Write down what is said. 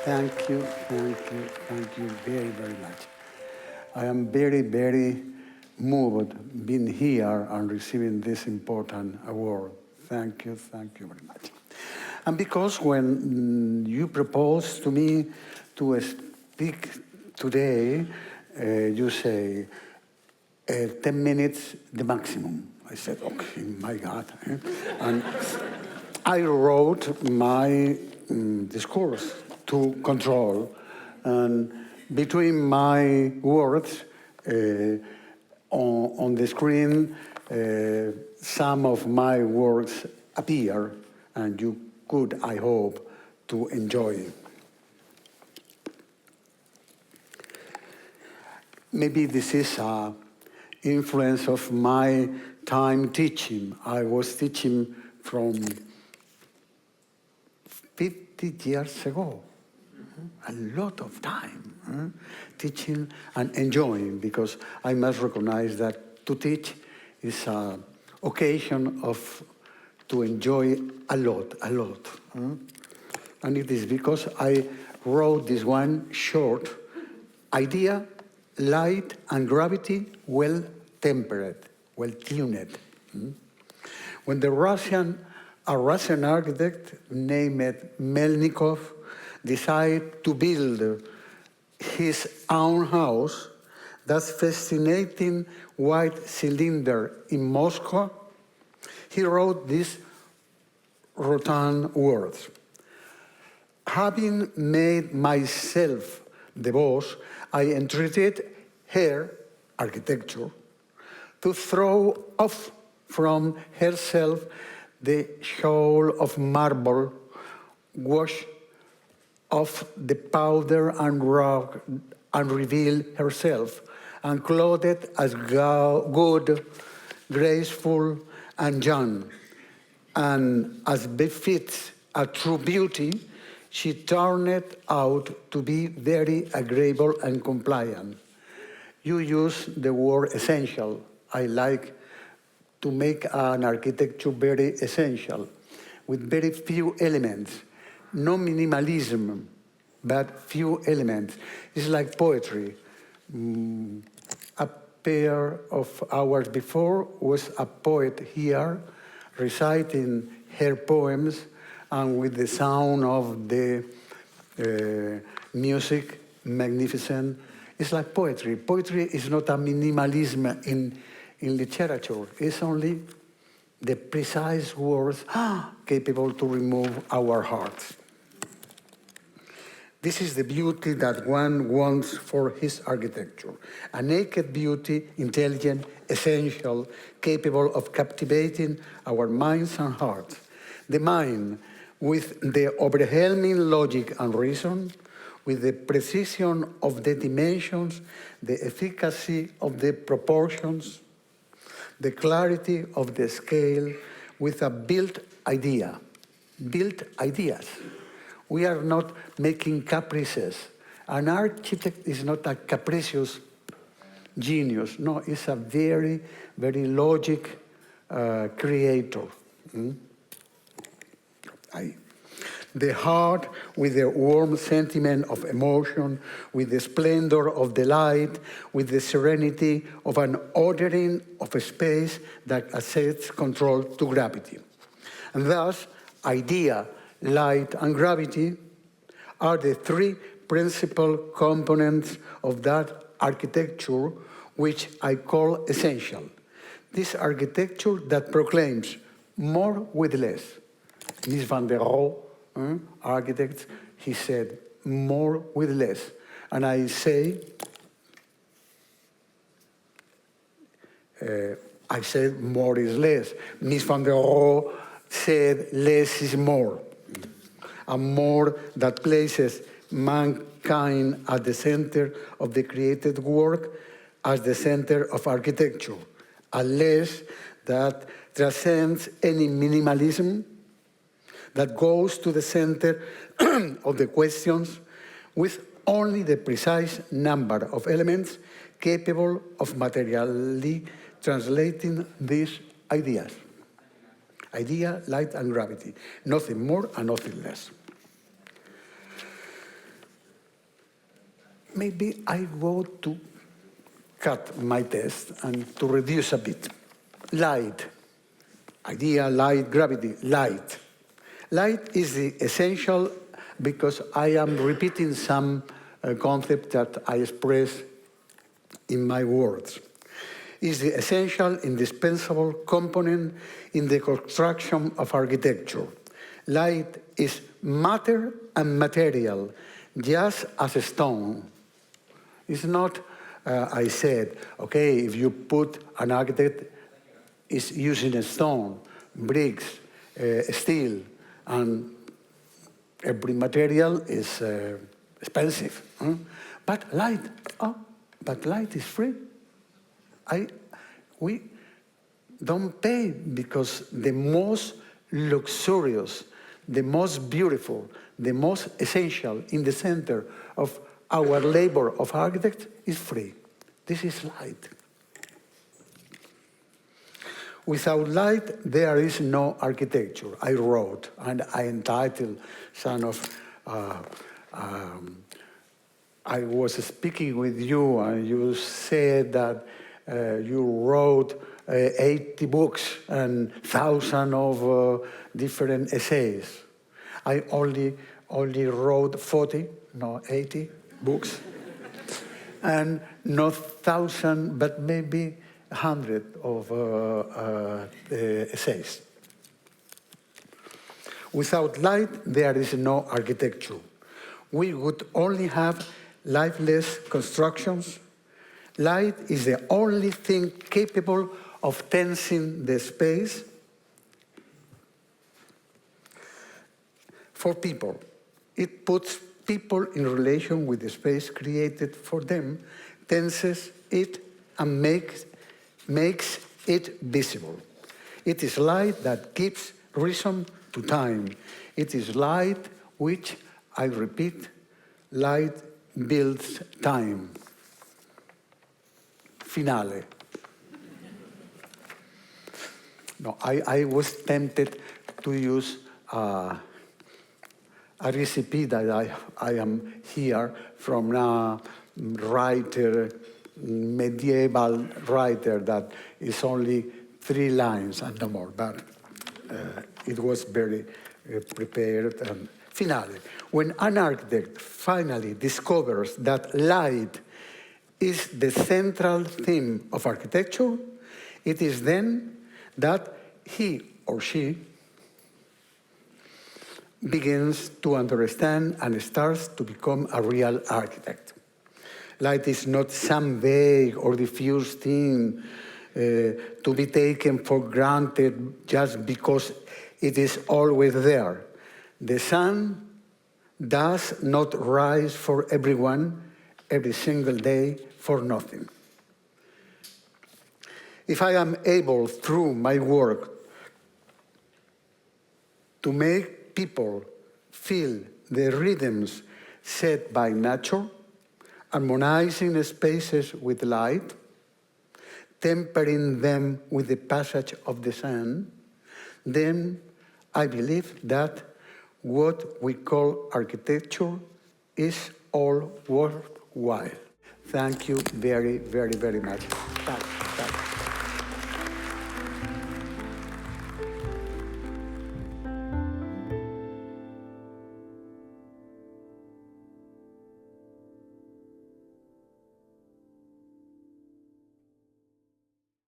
thank you very, very much. I am very, very moved being here and receiving this important award. Thank you very much. And because when you proposed to me to speak today, you say 10 minutes, the maximum. I said, okay, my God. And I wrote my discourse to control, and between my words on the screen, some of my words appear, and you could, I hope, to enjoy. Maybe this is an influence of my time teaching. I was teaching from 50 years ago. A lot of time teaching and enjoying, because I must recognize that to teach is an occasion to enjoy a lot. And it is because I wrote this one short idea, light and gravity, well tempered, well tuned. When a Russian architect named Melnikov decided to build his own house, that fascinating white cylinder in Moscow, he wrote these rotund words: having made myself the boss, I entreated her, architecture, to throw off from herself the shawl of marble, wash off the powder and rock, and reveal herself, and clothed as good, graceful, and young. And as befits a true beauty, she turned out to be very agreeable and compliant. You use the word essential. I like to make an architecture very essential, with very few elements. No minimalism, but few elements. It's like poetry. A pair of hours before was a poet here reciting her poems, and with the sound of the music, magnificent. It's like poetry. Poetry is not a minimalism in literature. It's only the precise words capable to remove our hearts. This is the beauty that one wants for his architecture. A naked beauty, intelligent, essential, capable of captivating our minds and hearts. The mind, with the overwhelming logic and reason, with the precision of the dimensions, the efficacy of the proportions, the clarity of the scale, with a built idea, built ideas. We are not making caprices. An architect is not a capricious genius. No, it's a very, very logic creator. The heart with the warm sentiment of emotion, with the splendor of the light, with the serenity of an ordering of a space that asserts control to gravity. And thus, idea, light, and gravity are the three principal components of that architecture, which I call essential. This architecture that proclaims more with less. Mies van der Rohe, architect, he said, more with less. And I say, I said more is less. Mies van der Rohe said less is more. A more that places mankind at the center of the created work as the center of architecture. A less that transcends any minimalism, that goes to the center of the questions with only the precise number of elements capable of materially translating these ideas. Idea, light, and gravity. Nothing more and nothing less. maybe I go to cut my test and to reduce a bit. Light. Idea, light, gravity, light. Light is the essential because I am repeating some concept that I express in my words. Is the essential, indispensable component in the construction of architecture. Light is matter and material, just as a stone. It's not, I said, okay, if you put an architect is using a stone, bricks, steel, and every material is expensive. But light is free. We don't pay because the most luxurious, the most beautiful, the most essential in the center of our labor of architect is free. This is light. Without light, there is no architecture. I wrote, and I entitled some of, I was speaking with you, and you said that you wrote 80 books and thousands of different essays. I only wrote 40, no 80 books, and not 1,000, but maybe 100 of essays. Without light, there is no architecture. We would only have lifeless constructions. Light is the only thing capable of tensing the space. For people, it puts people in relation with the space created for them, tenses it, and makes it visible. It is light that gives reason to time. It is light which, I repeat, light builds time. Finale. No, I was tempted to use a recipe that I am here from a writer, medieval writer that is only 3 lines and no more, but it was very prepared. Finale, when an architect finally discovers that light is the central theme of architecture, it is then that he or she begins to understand and starts to become a real architect. Light is not some vague or diffuse thing to be taken for granted just because it is always there. The sun does not rise for everyone every single day for nothing. If I am able, through my work, to make people feel the rhythms set by nature, harmonizing spaces with light, tempering them with the passage of the sun, then I believe that what we call architecture is all worthwhile. Thank you very, very, very much. Bye.